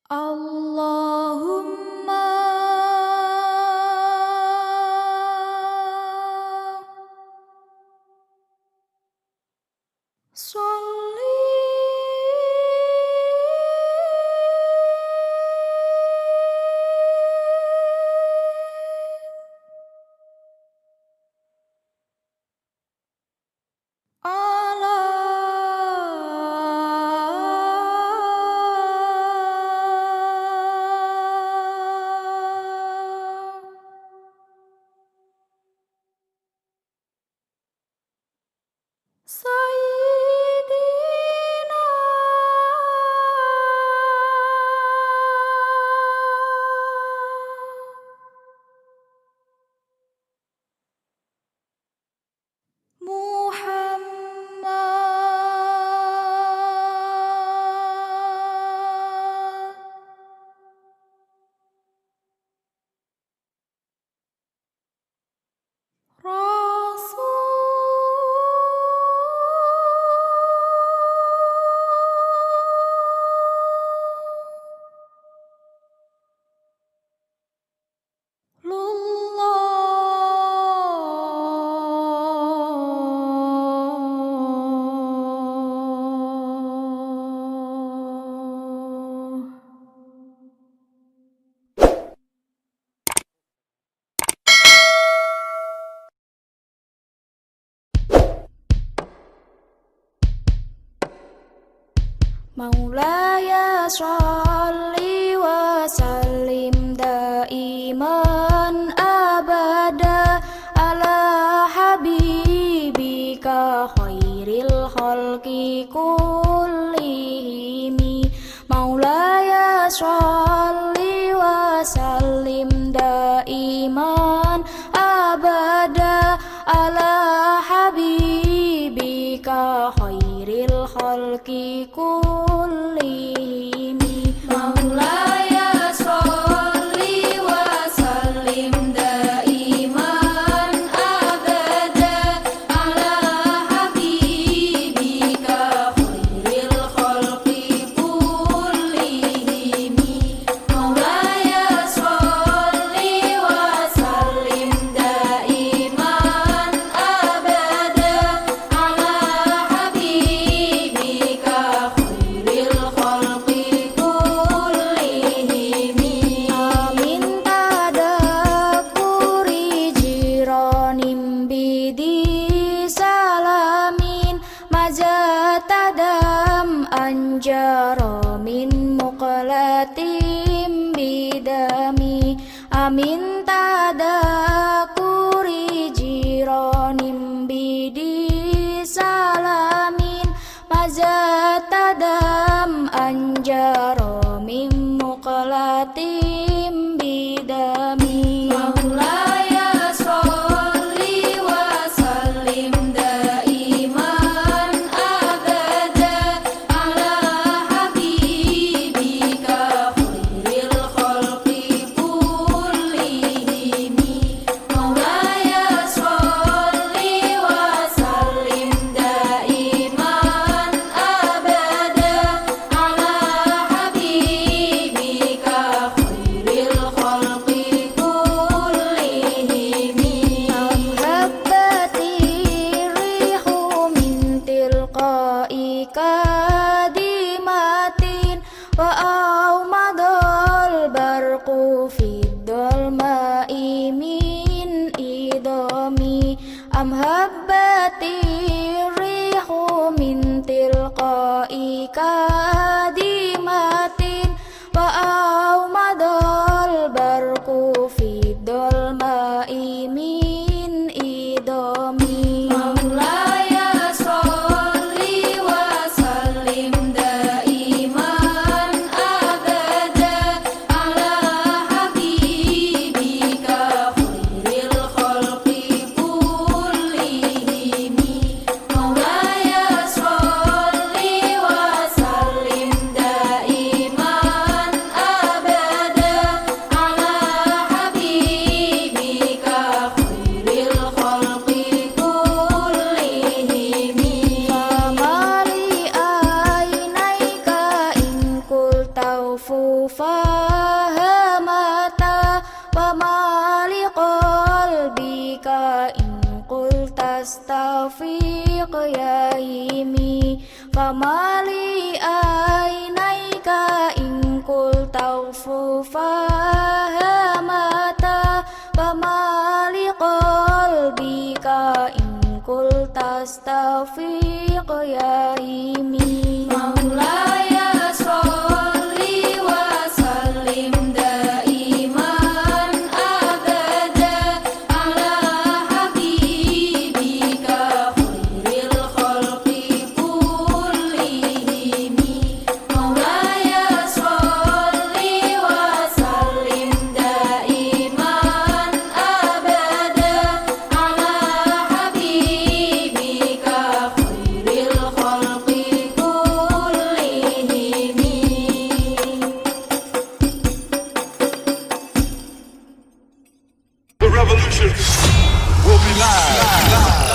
Allahumma sholli ala Sayyidina Muhammad Rasulullah. Maulaya sholli wa sallim daiman abada ala habibika khairil khalqi kullihimi. Maulaya sholli wa sallim daiman abada ala habibika khairil khalqi kullihimi. Maulaya sholli wa sallim daiman abada ala habibika khairil khalqi kullihimi. Maulaya sholli wa sallim daiman abada ala habibika khairil khalqi kullihimi. Amin tadakuri jiranim bidi salamin majatadam anjaro min muqlatim bidami. Amin tadakuri jiranim bidi salamin majatadam anjaro min muqlatim bidami. Maulaya sholli wa sallim daiman abada ala habibika khairil khalqi kullihimi. Maulaya sholli wa sallim daiman abada ala habibika khairil khalqi kullihimi. Amhabbati rihu min tilqai kadimatin wa aumadul barqu fid dolmai min idami. Amhabbati rihu min tilqai kadimatin wa aumadul barqu fid dolmai min idami. Maulaya sholli wa sallim daiman abada ala habibika khairil khalqi kullihimi. Maulaya sholli wa sallim يهيمي فما لي عينيك إن قلت اغفر فهمتا فما لقلبك إن قلت استفيق يهيمي مولاي صل وسلم دائما أبدا على حبيبك خير الخلق كلهم مولاي صل وسلم دائما أبدا على حبيبك خير الخلق كلهم. The revolution will be live.